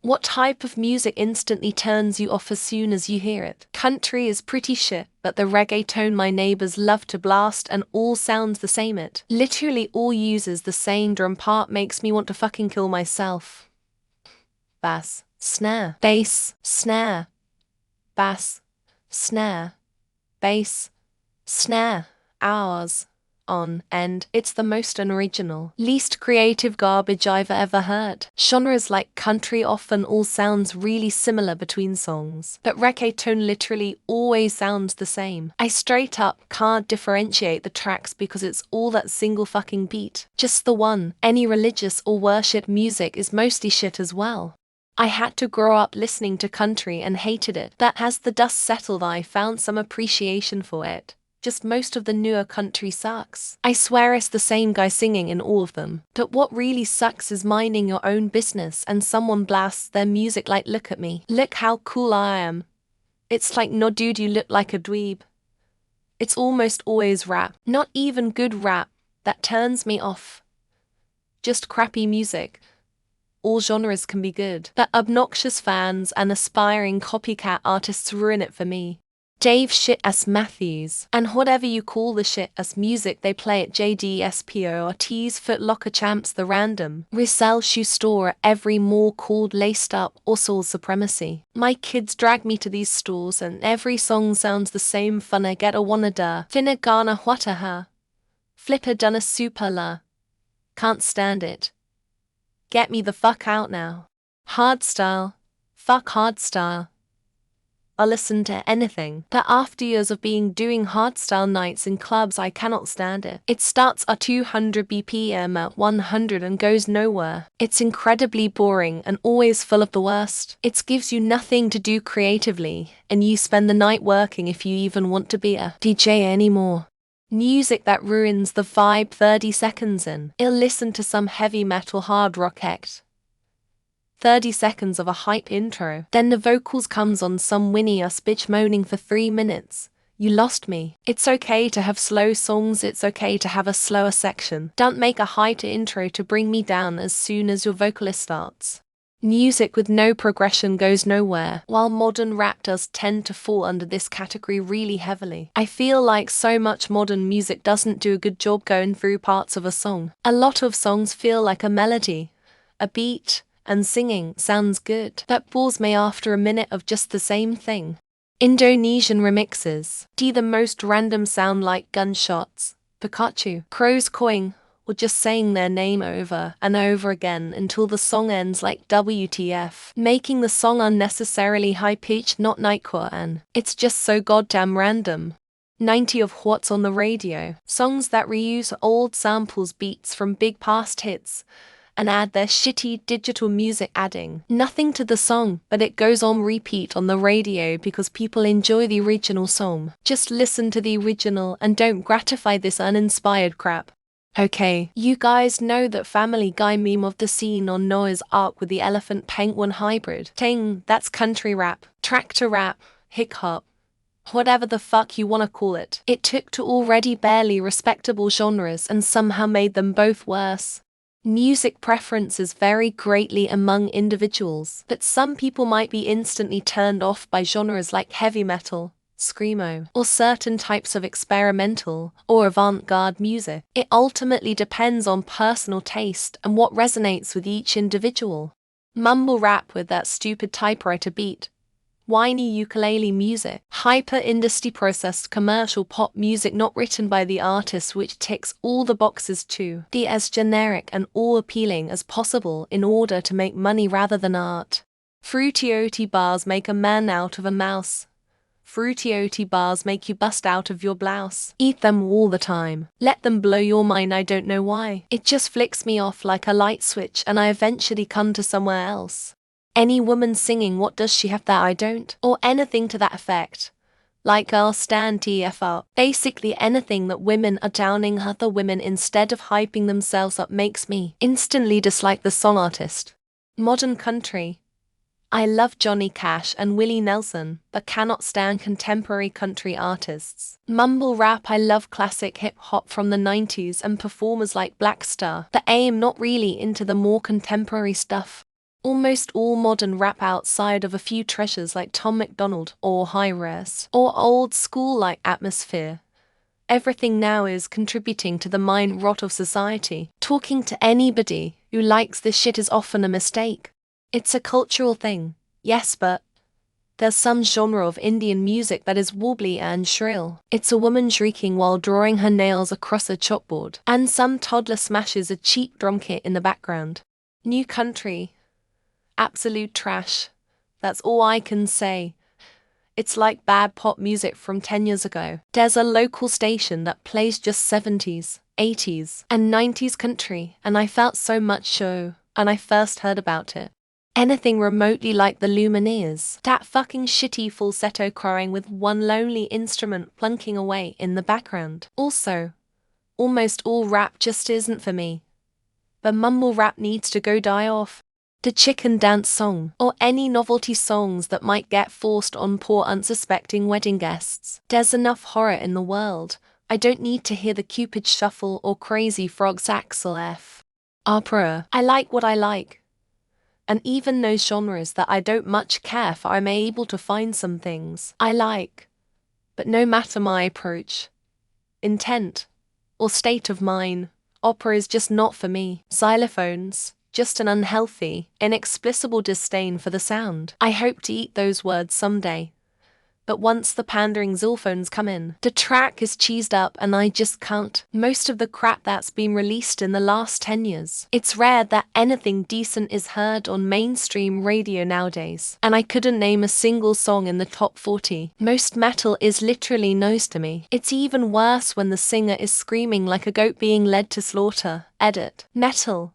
What type of music instantly turns you off as soon as you hear it? Country is pretty shit, but the reggaeton my neighbors love to blast and all sounds the same. It literally all uses the same drum part, makes me want to fucking kill myself. Bass, snare, bass, snare, bass, snare, bass, snare, hours on end. It's the most unoriginal, least creative garbage I've ever heard. Genres like country often all sounds really similar between songs, but reggaeton literally always sounds the same. I straight up can't differentiate the tracks because it's all that single fucking beat, just the one. Any religious or worship music is mostly shit as well. I had to grow up listening to country and hated it. But as the dust settled, I found some appreciation for it. Just most of the newer country sucks. I swear it's the same guy singing in all of them. But what really sucks is minding your own business and someone blasts their music like, look at me, look how cool I am. It's like, no dude, you look like a dweeb. It's almost always rap, not even good rap, that turns me off. Just crappy music. All genres can be good, but obnoxious fans and aspiring copycat artists ruin it for me. Dave Shit-ass Matthews, and whatever you call the shit-ass music they play at JDSPORT's Foot Locker Champs, the random resell shoe store at every mall called Laced Up or Soul Supremacy. My kids drag me to these stores and every song sounds the same. Funna get a wanna da, finna gana whata ha, flipper donna super la. Can't stand it. Get me the fuck out now. Hardstyle. Fuck hardstyle. I'll listen to anything, but after years of doing hardstyle nights in clubs, I cannot stand it. It starts at 200 BPM at 100 and goes nowhere. It's incredibly boring and always full of the worst. It gives you nothing to do creatively, and you spend the night working if you even want to be a DJ anymore. Music that ruins the vibe 30 seconds in. I'll listen to some heavy metal hard rock act. 30 seconds of a hype intro. Then the vocals comes on some whinny ass bitch moaning for 3 minutes. You lost me. It's okay to have slow songs, it's okay to have a slower section. Don't make a hyped intro to bring me down as soon as your vocalist starts. Music with no progression goes nowhere, while modern rap does tend to fall under this category really heavily. I feel like so much modern music doesn't do a good job going through parts of a song. A lot of songs feel like a melody, a beat, and singing sounds good, but bores me after a minute of just the same thing. Indonesian remixes. The most random sound like gunshots, Pikachu, crows cawing, or just saying their name over and over again until the song ends like WTF, making the song unnecessarily high-pitched, not Nightcore. It's just so goddamn random. 90 of what's on the radio. Songs that reuse old samples, beats from big past hits, and add their shitty digital music, adding nothing to the song, but it goes on repeat on the radio because people enjoy the original song. Just listen to the original and don't gratify this uninspired crap. Okay, you guys know that Family Guy meme of the scene on Noah's Ark with the elephant penguin hybrid thing? That's country rap, tractor rap, hip hop, whatever the fuck you wanna call it. It took two already barely respectable genres and somehow made them both worse. Music preferences vary greatly among individuals, but some people might be instantly turned off by genres like heavy metal, screamo, or certain types of experimental or avant-garde music. It ultimately depends on personal taste and what resonates with each individual. Mumble rap with that stupid typewriter beat, whiny ukulele music, hyper-industry processed commercial pop music not written by the artist, which ticks all the boxes to be as generic and all-appealing as possible in order to make money rather than art. Fruity bars make a man out of a mouse. Fruity bars make you bust out of your blouse. Eat them all the time. Let them blow your mind, I don't know why. It just flicks me off like a light switch and I eventually come to somewhere else. Any woman singing what does she have that I don't, or anything to that effect. Like I'll stand TFR. Basically anything that women are downing other women instead of hyping themselves up makes me instantly dislike the song artist. Modern country. I love Johnny Cash and Willie Nelson, but cannot stand contemporary country artists. Mumble rap. I love classic hip-hop from the 90s and performers like Black Star, but I am not really into the more contemporary stuff. Almost all modern rap outside of a few treasures like Tom MacDonald or High Res or old school like Atmosphere. Everything now is contributing to the mind rot of society. Talking to anybody who likes this shit is often a mistake. It's a cultural thing, yes, but there's some genre of Indian music that is wobbly and shrill. It's a woman shrieking while drawing her nails across a chalkboard, and some toddler smashes a cheap drum kit in the background. New country. Absolute trash. That's all I can say. It's like bad pop music from 10 years ago. There's a local station that plays just 70s, 80s, and 90s country, and I felt so much show when I first heard about it. Anything remotely like the Lumineers. That fucking shitty falsetto crowing with one lonely instrument plunking away in the background. Also, almost all rap just isn't for me. But mumble rap needs to go die off. The chicken dance song, or any novelty songs that might get forced on poor unsuspecting wedding guests. There's enough horror in the world. I don't need to hear the Cupid Shuffle or Crazy Frog's Axel F. Opera. I like what I like. And even those genres that I don't much care for, I'm able to find some things I like. But no matter my approach, intent, or state of mind, opera is just not for me. Xylophones. Just an unhealthy, inexplicable disdain for the sound. I hope to eat those words someday. But once the pandering xylophones come in, the track is cheesed up and I just can't. Most of the crap that's been released in the last 10 years. It's rare that anything decent is heard on mainstream radio nowadays. And I couldn't name a single song in the top 40. Most metal is literally noise to me. It's even worse when the singer is screaming like a goat being led to slaughter. Edit. Metal.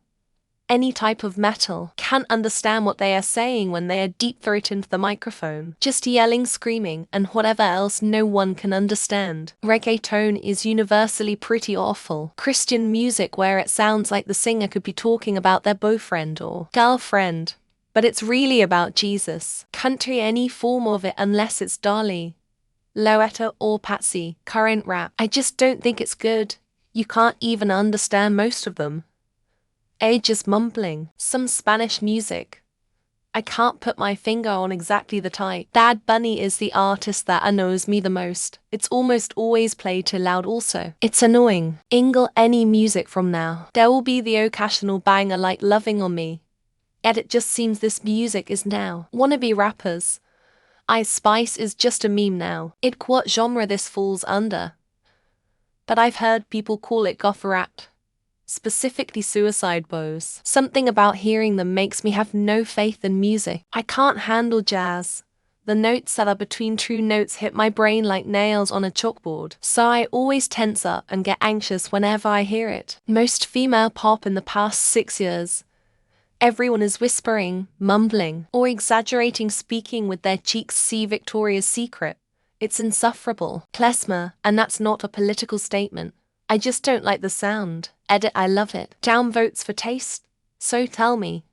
Any type of metal, can't understand what they are saying when they are deep-throated into the microphone. Just yelling, screaming, and whatever else no one can understand. Reggaeton is universally pretty awful. Christian music where it sounds like the singer could be talking about their boyfriend or girlfriend, but it's really about Jesus. Country, any form of it unless it's Dali, Loetta or Patsy. Current rap, I just don't think it's good. You can't even understand most of them. Just mumbling. Some Spanish music. I can't put my finger on exactly the type. Bad Bunny is the artist that annoys me the most. It's almost always played too loud also. It's annoying. Ingle any music from now. There will be the occasional banger like Loving on Me. Yet it just seems this music is now. Wannabe rappers. Ice Spice is just a meme now. What genre this falls under. But I've heard people call it goth rap. Specifically Suicide Bows. Something about hearing them makes me have no faith in music. I can't handle jazz. The notes that are between true notes hit my brain like nails on a chalkboard, so I always tense up and get anxious whenever I hear it. Most female pop in the past 6 years. Everyone is whispering, mumbling, or exaggerating, speaking with their cheeks. See Victoria's Secret. It's insufferable. Klezmer, and that's not a political statement. I just don't like the sound. Edit, I love it. Down votes for taste? So tell me.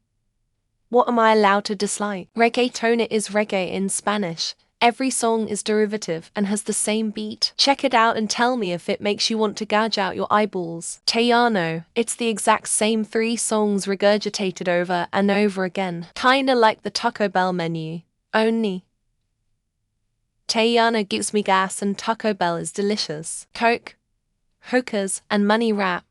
What am I allowed to dislike? Reggaeton is reggae in Spanish. Every song is derivative and has the same beat. Check it out and tell me if it makes you want to gouge out your eyeballs. Tejano, it's the exact same 3 songs regurgitated over and over again. Kinda like the Taco Bell menu. Only Tejano gives me gas and Taco Bell is delicious. Coke, hookers, and money rap.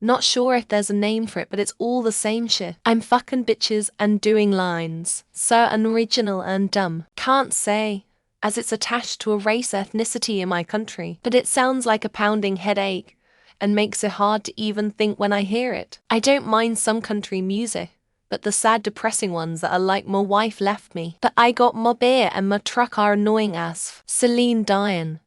Not sure if there's a name for it, but it's all the same shit. I'm fucking bitches and doing lines. So unoriginal and dumb. Can't say, as it's attached to a race ethnicity in my country, but it sounds like a pounding headache and makes it hard to even think when I hear it. I don't mind some country music, but the sad depressing ones that are like my wife left me. But I got my beer and my truck are annoying as Celine Dion.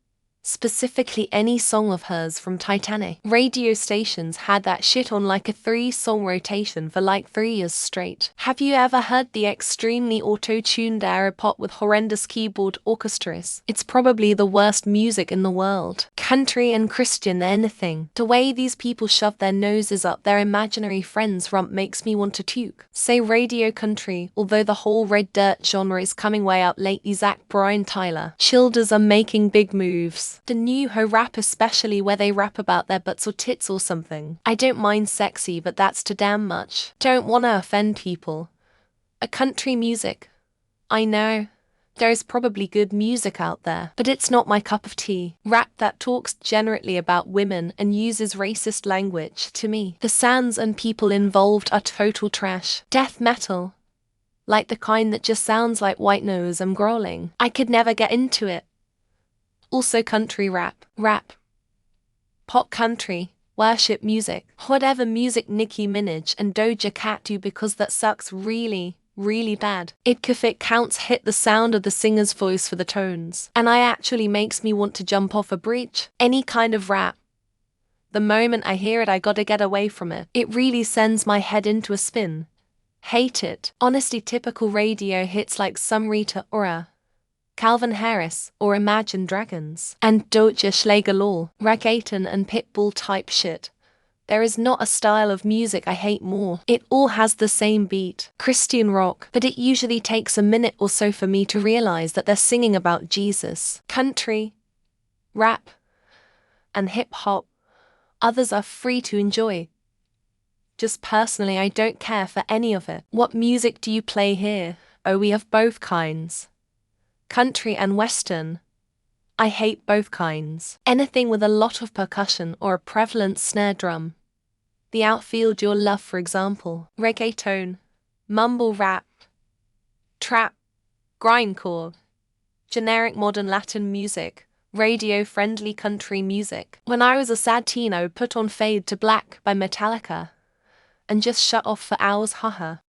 Specifically any song of hers from Titanic. Radio stations had that shit on like a 3-song rotation for like 3 years straight. Have you ever heard the extremely auto-tuned Aeropop with horrendous keyboard orchestras? It's probably the worst music in the world. Country and Christian anything. The way these people shove their noses up their imaginary friend's rump makes me want to puke. Say radio country, although the whole red dirt genre is coming way up lately. Zach Bryan Tyler. Childers are making big moves. The new ho rap, especially where they rap about their butts or tits or something. I don't mind sexy, but that's too damn much. Don't wanna offend people, A country music. I know. There's probably good music out there, but it's not my cup of tea. Rap that talks generally about women and uses racist language, to me, the sounds and people involved are total trash. Death metal. Like the kind that just sounds like white noise and growling. I could never get into it. Also country rap. Pop country. Worship music. Whatever music Nicki Minaj and Doja Cat do, because that sucks really bad. If it counts, hit the sound of the singer's voice for the tones. And it actually makes me want to jump off a bridge. Any kind of rap. The moment I hear it, I gotta get away from it. It really sends my head into a spin. Hate it. Honestly, typical radio hits like some Rita Ora, Calvin Harris, or Imagine Dragons. And Doja Schlägerlaw, reggaeton and pitbull type shit. There is not a style of music I hate more. It all has the same beat. Christian rock, but it usually takes a minute or so for me to realize that they're singing about Jesus. Country, rap, and hip-hop. Others are free to enjoy. Just personally, I don't care for any of it. What music do you play here? Oh, we have both kinds. Country and western. I hate both kinds. Anything with a lot of percussion or a prevalent snare drum. The outfield your love, for example. Reggaeton, mumble rap, trap, grindcore, generic modern Latin music, radio-friendly country music. When I was a sad teen, I would put on Fade to Black by Metallica and just shut off for hours, haha.